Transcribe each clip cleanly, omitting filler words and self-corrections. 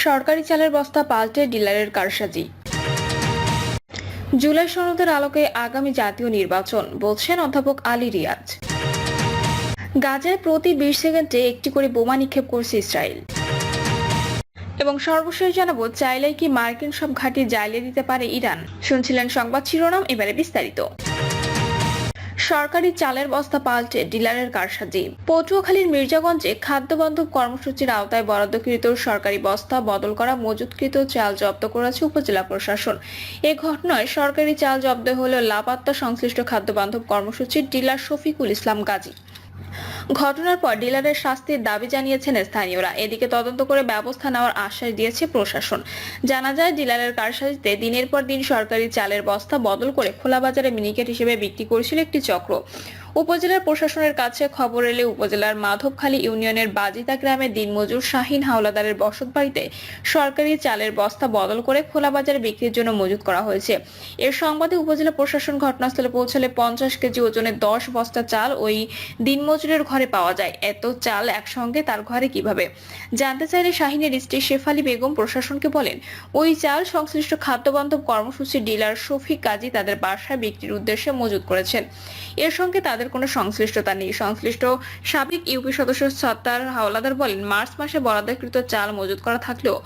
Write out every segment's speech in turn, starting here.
সরকারি চালের বস্তা পাল্টে ডিলারের কারসাজি। জুলাই সনদের আলোকে আগামী জাতীয় নির্বাচন, বলছেন অধ্যাপক আলী রিয়াজ। গাজায় প্রতি 20 সেকেন্ডে একটি করে বোমা নিক্ষেপ করছে ইসরায়েল। এবং সর্বশেষ জানাবো, চাইলেই কি মার্কিন সব ঘাঁটি জ্বালিয়ে দিতে পারে ইরান। শুনছিলেন সংবাদ শিরোনাম, এবারে বিস্তারিত। সরকারি চালের বস্তা পাল্টে ডিলারের কারসাজি। পটুয়াখালীর মির্জাগঞ্জে খাদ্য বান্ধব কর্মসূচির আওতায় বরাদ্দকৃত সরকারি বস্তা বদল করা মজুতকৃত চাল জব্দ করেছে উপজেলা প্রশাসন। এ ঘটনায় সরকারি চাল জব্দ হলেও লাপাত্তা সংশ্লিষ্ট খাদ্য বান্ধব কর্মসূচির ডিলার শফিকুল ইসলাম গাজী। ঘটনার পর ডিলারের শাস্তির দাবি জানিয়েছেন স্থানীয়রা। এদিকে তদন্ত করে ব্যবস্থা নেওয়ার আশ্বাস দিয়েছে প্রশাসন। জানা যায়, ডিলারের কারসাজিতে দিনের পর দিন সরকারি চালের বস্তা বদল করে খোলা বাজারে মিনিকেট হিসেবে বিক্রি করছিল একটি চক্র। উপজেলার প্রশাসনের কাছে খবর এলে উপজেলার মাধবখালী ইউনিয়নের বাজিতা গ্রামের দিনমজুর শাহিন হাওলাদারের বসতবাড়িতে সরকারি চালের বস্তা বদল করে খোলা বাজারে বিক্রির জন্য মজুত করা হয়েছে। এর সংবাদে উপজেলা প্রশাসন ঘটনাস্থলে পৌঁছলে 50 কেজি ওজনের 10 বস্তা চাল ওই দিনমজুরের ঘরে পাওয়া যায়। এত চাল একসঙ্গে তার ঘরে কিভাবে? জানতে চাইলে শাহিনের স্ত্রী শেফালী বেগম প্রশাসনকে বলেন, ওই চাল সংশ্লিষ্ট খাদ্যবান্ধব কর্মসূচির ডিলার শফিক গাজী তাদের বাসায় বিক্রির উদ্দেশ্যে মজুত করেছেন। এর সঙ্গে তাদের কোনো সংশ্লিষ্টতা নেই। সংশ্লিষ্ট সাবেক ইউপি সদস্য সত্তার হাওলাদার বলেন, মার্চ মাসে বরাদ্দকৃত চাল মজুত করা থাকলেও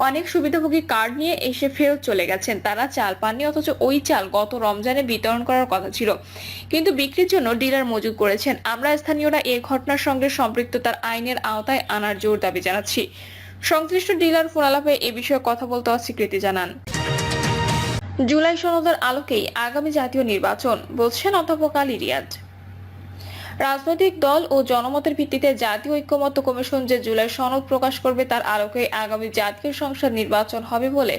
অনেক সুবিধাভোগী কার্ড নিয়ে এসে ফেরত চলে গেছেন। তারা চাল পাননি, অথচ ওই চাল গত রমজানে বিতরণ করার কথা ছিল, কিন্তু বিক্রির জন্য ডিলার মজুত করেছেন। আমরা স্থানীয়রা এই ঘটনার সঙ্গে সম্পৃক্ততার আইনের আওতায় আনার জোর দাবি জানাচ্ছি। সংশ্লিষ্ট ডিলার ফোনালাপে এ বিষয়ে কথা বলতে অস্বীকৃতি জানান। জুলাই সনদের আলোকেই আগামী জাতীয় নির্বাচন, বলছেন অধ্যাপক আলী রিয়াজ। রাজনৈতিক দল ও জনমতের ভিত্তিতে জাতীয় ঐক্যমত্য কমিশন যে জুলাই সনদ প্রকাশ করবে, তার আলোকে আগামী জাতীয় সংসদ নির্বাচন হবে বলে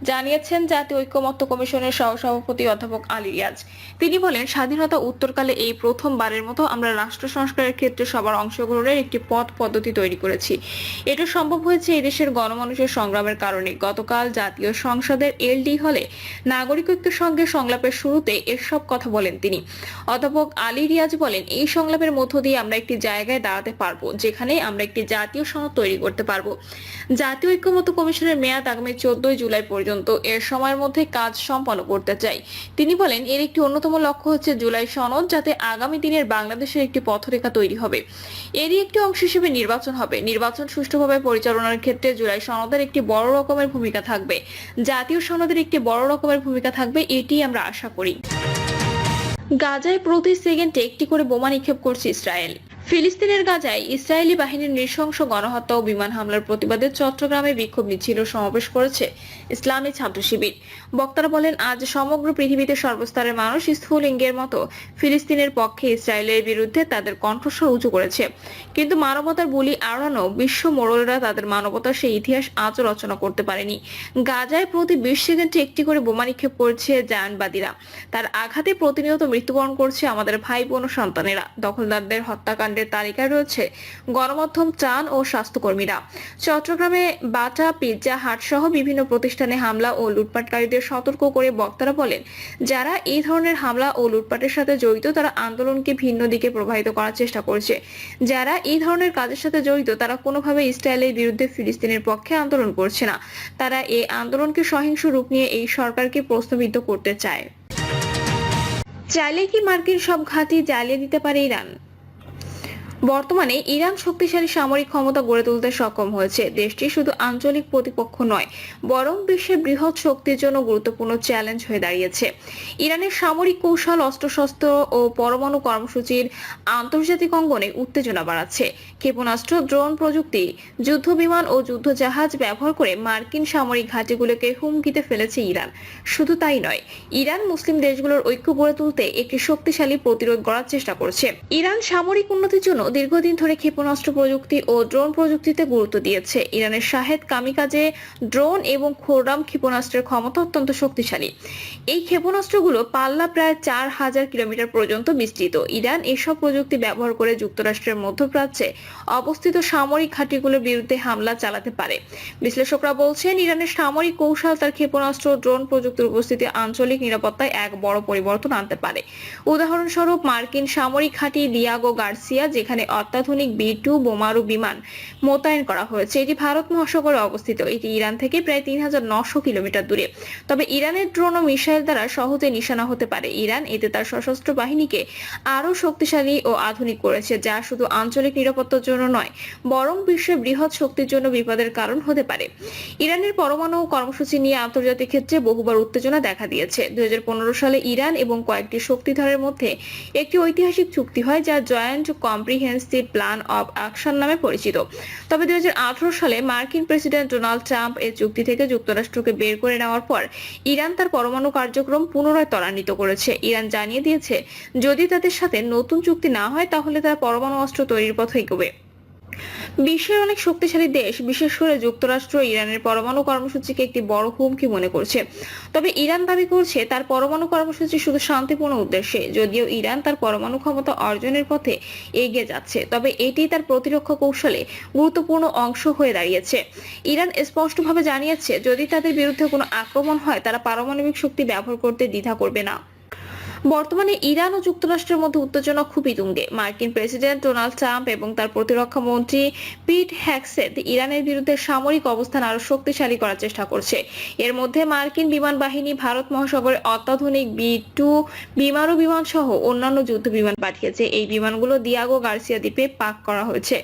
জানিয়েছেন জাতীয় ঐক্যমত্য কমিশনের সহসভাপতি অধ্যাপক আলী রিয়াজ। তিনি বলেন, স্বাধীনতা উত্তরকালে এই প্রথমবারের মতো আমরা রাষ্ট্র সংস্কারের ক্ষেত্রে সবার অংশগ্রহণের একটি পথ পদ্ধতি তৈরি করেছি। এটা সম্ভব হয়েছে এই দেশের গণমানুষের সংগ্রামের কারণে। গতকাল জাতীয় সংসদের এলডি হলে নাগরিক ঐক্যের সঙ্গে সংলাপের শুরুতে এসব কথা বলেন তিনি। অধ্যাপক আলী রিয়াজ বলেন, এই সংলাপের মধ্য দিয়ে আমরা একটি জায়গায় দাঁড়াতে পারবো, যেখানে আমরা একটি জাতীয় সনদ তৈরি করতে পারবো। জাতীয় ঐক্যমত্য কমিশনের মেয়াদ আগামী 14 জুলাই পর্যন্ত। এর সময়ের মধ্যে কাজ সম্পন্ন করতে চাই। তিনি বলেন, এর একটি অন্যতম লক্ষ্য হচ্ছে জুলাই সনদ যাতে আগামী দিনের বাংলাদেশের একটি পথরেখা তৈরি হবে। এরই একটি অংশ হিসেবে নির্বাচন হবে। নির্বাচন সুষ্ঠুভাবে পরিচালনার ক্ষেত্রে জুলাই সনদের একটি বড় রকমের ভূমিকা থাকবে। জাতীয় সনদের একটি বড় রকমের ভূমিকা থাকবে, এটি আমরা আশা করি। গাজায় প্রতি সেকেন্ডে একটি করে বোমা নিক্ষেপ করছে ইসরায়েল। ফিলিস্তিনের গাজায় ইসরায়েলি বাহিনীর নৃশংস গণহত্যা ও বিমান হামলার প্রতিবাদে চট্টগ্রামে বিক্ষোভ মিছিল ও সমাবেশ করেছে ইসলামী ছাত্র শিবির। বক্তারা বলেন, আজ সমগ্র পৃথিবীতে সর্বস্তরের মানুষ স্থূলিঙ্গের মতো ফিলিস্তিনের পক্ষে ইসরায়েলের বিরুদ্ধে তাদের কণ্ঠস্বর উঁচু করেছে। কিন্তু মানবতার বুলি আওড়ানো বিশ্ব মোড়লরা তাদের মানবতার সেই ইতিহাস আজও রচনা করতে পারেনি। গাজায় প্রতি 20 সেকেন্ডে একটি করে বোমা নিক্ষেপ করছে জায়নবাদীরা। তার আঘাতে প্রতিনিয়ত মৃত্যুবরণ করছে আমাদের ভাই বোন ও সন্তানেরা। দখলদারদের হত্যাকাণ্ডের তালিকায় রয়েছে গণমাধ্যম, ত্রাণ ও স্বাস্থ্যকর্মীরা। চট্টগ্রামে বাটা, পিৎজা হাট সহ বিভিন্ন প্রতিষ্ঠানে হামলা ও লুটপাটকারীদের সতর্ক করে বক্তারা বলেন, যারা এই ধরনের হামলা ও লুটপাটের সাথে জড়িত তারা আন্দোলনকে ভিন্ন দিকে প্রবাহিত করার চেষ্টা করছে। যারা এই ধরনের কাজের সাথে জড়িত তারা কোনোভাবে ইসরায়েলের বিরুদ্ধে ফিলিস্তিনের পক্ষে আন্দোলন করছে না। তারা এই আন্দোলনকে সহিংস রূপ নিয়ে এই সরকারকে প্রশ্নবিদ্ধ করতে চায়। চাইলে কি মার্কিন সব ঘাঁটি জ্বালিয়ে দিতে পারে ইরান? বর্তমানে ইরান শক্তিশালী সামরিক ক্ষমতা গড়ে তুলতে সক্ষম হয়েছে। দেশটি শুধু আঞ্চলিক প্রতিপক্ষ নয়, বরং বিশ্বের বৃহৎ শক্তির জন্য গুরুত্বপূর্ণ চ্যালেঞ্জ হয়ে দাঁড়িয়েছে। ইরানের সামরিক কৌশল, অস্ত্রশস্ত্র ও পরমাণু কর্মসূচির আন্তর্জাতিক অঙ্গনে উত্তেজনা বাড়াচ্ছে। ক্ষেপণাস্ত্র, ড্রোন প্রযুক্তি, যুদ্ধবিমান ও যুদ্ধজাহাজ ব্যবহার করে মার্কিন সামরিক ঘাঁটিগুলোকে হুমকিতে ফেলেছে ইরান। শুধু তাই নয়, ইরান মুসলিম দেশগুলোর ঐক্য গড়ে তুলতে একটি শক্তিশালী প্রতিরোধ গড়ার চেষ্টা করছে। ইরান সামরিক উন্নতির জন্য দীর্ঘদিন ধরে ক্ষেপণাস্ত্র প্রযুক্তি ও ড্রোন প্রযুক্তিতে গুরুত্ব দিয়েছে। ইরানের শাহেদ কামিকাজে ড্রোন এবং খোররাম ক্ষেপণাস্ত্রের ক্ষমতা অত্যন্ত শক্তিশালী। এই ক্ষেপণাস্ত্রগুলো পাল্লা প্রায় 4000 কিলোমিটার পর্যন্ত বিস্তৃত। ইরান এসব প্রযুক্তি ব্যবহার করে যুক্তরাষ্ট্রের মধ্যপ্রাচ্যে অবস্থিত সামরিক ঘাঁটিগুলোর বিরুদ্ধে হামলা চালাতে পারে। বিশ্লেষকরা বলছেন, ইরানের সামরিক কৌশল তার ক্ষেপণাস্ত্র ও ড্রোন প্রযুক্তির উপস্থিতি আঞ্চলিক নিরাপত্তায় এক বড় পরিবর্তন আনতে পারে। উদাহরণস্বরূপ, মার্কিন সামরিক ঘাঁটি দিয়াগো গার্সিয়া, যেখানে সেখানে অত্যাধুনিক B2 বোমারু বিমান মোতায়েন করা হয়েছে। এটি ভারত মহাসাগরে অবস্থিত। এটি ইরান থেকে প্রায় ৩,৯০০ কিলোমিটার দূরে। তবে ইরানের ড্রোন ও মিসাইল দ্বারা সহজে নিশানা হতে পারে। ইরান এতে তার সশস্ত্র বাহিনীকে আরও শক্তিশালী ও আধুনিক করেছে, যা শুধু আঞ্চলিক নিরাপত্তার জন্য নয়, বরং বিশ্বের বৃহৎ শক্তির জন্য বিপদের কারণ হতে পারে। ইরানের পরমাণু কর্মসূচি নিয়ে আন্তর্জাতিক ক্ষেত্রে বহুবার উত্তেজনা দেখা দিয়েছে। ২০১৫ সালে ইরান এবং কয়েকটি শক্তিধরের মধ্যে একটি ঐতিহাসিক চুক্তি হয়, যা joint comprehensive plan of action নামে পরিচিত। তবে ২০১৮ সালে মার্কিন প্রেসিডেন্ট ডোনাল্ড ট্রাম্প এই চুক্তি থেকে যুক্তরাষ্ট্রকে বের করে নেওয়ার পর ইরান তার পরমাণু কার্যক্রম পুনরায় ত্বরান্বিত করেছে। ইরান জানিয়ে দিয়েছে, যদি তাদের সাথে নতুন চুক্তি না হয় তাহলে তারা পরমাণু অস্ত্র তৈরির পথে এগোবে। বিশ্বের অনেক শক্তিশালী দেশ, বিশেষ করে যুক্তরাষ্ট্র, ইরানের পরমাণু কর্মসূচিকে একটি বড় হুমকি মনে করছে। তবে ইরান দাবি করছে তার পরমাণু কর্মসূচি শুধু শান্তিপূর্ণ উদ্দেশ্যে। যদিও ইরান তার পরমাণু ক্ষমতা অর্জনের পথে এগিয়ে যাচ্ছে, তবে এটি তার প্রতিরক্ষা কৌশলে গুরুত্বপূর্ণ অংশ হয়ে দাঁড়িয়েছে। ইরান স্পষ্টভাবে জানিয়েছে, যদি তাদের বিরুদ্ধে কোনো আক্রমণ হয় তারা পারমাণবিক শক্তি ব্যবহার করতে দ্বিধা করবে না। বর্তমানে ইরান ও যুক্তরাষ্ট্রের মধ্যে উত্তেজনা খুবই তুঙ্গে। মার্কিন প্রেসিডেন্ট ডোনাল্ড ট্রাম্প এবং তার প্রতিরক্ষা মন্ত্রী পিট হ্যাগসেথ ইরানের বিরুদ্ধে সামরিক অবস্থান আরো শক্তিশালী করার চেষ্টা করছে। এর মধ্যে মার্কিন বিমান বাহিনী ভারত মহাসাগরে অত্যাধুনিক B2 বিমারু বিমান সহ অন্যান্য যুদ্ধ বিমান পাঠিয়েছে। এই বিমানগুলো দিয়াগো গার্সিয়া দ্বীপে পার্ক করা হয়েছে।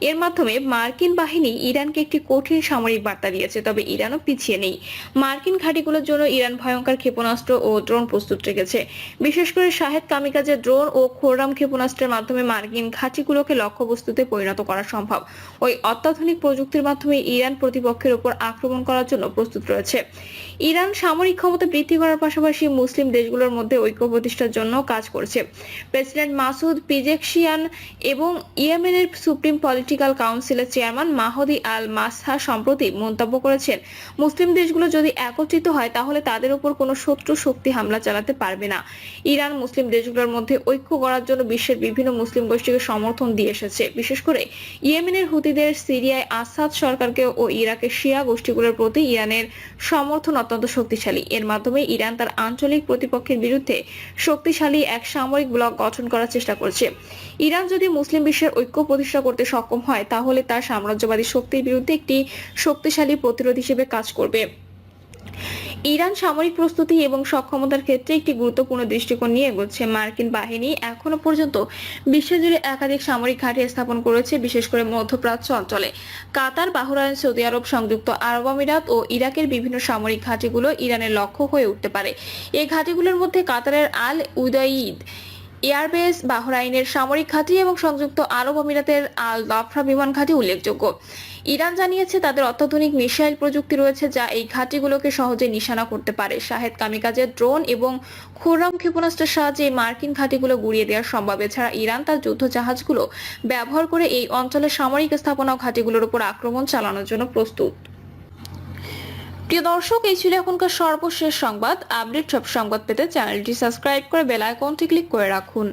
এর মাধ্যমে মার্কিন বাহিনী ইরানকে একটি কঠিন সামরিক বার্তা দিয়েছে। তবে ইরানও পিছিয়ে নেই। মার্কিন ঘাঁটিগুলোর জন্য ইরান ভয়ঙ্কর ক্ষেপণাস্ত্র ও ড্রোন প্রস্তুত রেখেছে। বিশেষ করে শাহেদ কামিকাজে ড্রোন ও খোররাম ক্ষেপণাস্ত্রের মাধ্যমে মার্কিন ঘাঁটিগুলোকে লক্ষ্যবস্তুতে পরিণত করা সম্ভব। ওই অত্যাধুনিক প্রযুক্তির মাধ্যমে ইরান প্রতিপক্ষের উপর আক্রমণ করার জন্য প্রস্তুত রয়েছে। ইরান সামরিক ক্ষমতা বৃদ্ধি করার পাশাপাশি মুসলিম দেশগুলোর মধ্যে ঐক্য প্রতিষ্ঠার জন্য কাজ করছে। প্রেসিডেন্ট মাসুদ পিজেকশিয়ান এবং ইয়েমেনের সুপ্রিম পলিটিক্যাল কাউন্সিলের চেয়ারম্যান মাহদি আল মাসহা সম্প্রতি মন্তব্য করেছেন, মুসলিম দেশগুলো যদি একত্রিত হয় তাহলে তাদের উপর কোনো শত্রু শক্তি হামলা চালাতে পারবে না। ইরান মুসলিম দেশগুলোর মধ্যে ঐক্য করার জন্য বিশ্বের বিভিন্ন মুসলিম গোষ্ঠীকে সমর্থন দিয়ে এসেছে। বিশেষ করে ইয়েমেনের হুতিদের, সিরিয়ায় আসাদ সরকারকে ও ইরাকের শিয়া গোষ্ঠীগুলোর প্রতি ইরানের সমর্থন অত্যন্ত শক্তিশালী। এর মাধ্যমে ইরান তার আঞ্চলিক প্রতিপক্ষের বিরুদ্ধে শক্তিশালী এক সামরিক ব্লক গঠন করার চেষ্টা করছে। ইরান যদি মুসলিম বিশ্বের ঐক্য প্রতিষ্ঠা করতে সক্ষম হয় তাহলে তার সাম্রাজ্যবাদী শক্তির বিরুদ্ধে একটি শক্তিশালী প্রতিরোধ হিসেবে কাজ করবে। ইরান সামরিক প্রস্তুতি এবং সক্ষমতার ক্ষেত্রে একটি গুরুত্বপূর্ণ দৃষ্টিকোণ নিয়ে এগোচ্ছে। মার্কিন বাহিনী এখনো পর্যন্ত বিশ্বজুড়ে একাধিক সামরিক ঘাঁটি স্থাপন করেছে, বিশেষ করে মধ্যপ্রাচ্য অঞ্চলে। কাতার, বাহরাইন, সৌদি আরব, সংযুক্ত আরব আমিরাত ও ইরাকের বিভিন্ন সামরিক ঘাঁটিগুলো ইরানের লক্ষ্য হয়ে উঠতে পারে। এই ঘাঁটিগুলোর মধ্যে কাতারের আল উদাইদ এয়ারবেস, বাহরাইনের সামরিক ঘাঁটি এবং সংযুক্ত আরব আমিরাতের আল দাফরা বিমান ঘাঁটি উল্লেখযোগ্য। ইরান জানিয়েছে তাদের অত্যাধুনিক মিসাইল প্রযুক্তি রয়েছে, যা এই ঘাঁটিগুলোকে সহজে নিশানা করতে পারে। শাহেদ কামিকাজের ড্রোন এবং খোররাম ক্ষেপণাস্ত্রের সাহায্যে এই মার্কিন ঘাঁটিগুলো গুড়িয়ে দেওয়া সম্ভব। এছাড়া ইরান তার যুদ্ধ জাহাজগুলো ব্যবহার করে এই অঞ্চলের সামরিক স্থাপনা ও ঘাঁটিগুলোর উপর আক্রমণ চালানোর জন্য প্রস্তুত। প্রিয় দর্শক, এই ছিল এখনকার সর্বশেষ সংবাদ। আপডেট সব সংবাদ পেতে চ্যানেলটি সাবস্ক্রাইব করে বেল আইকনটি ক্লিক করে রাখুন।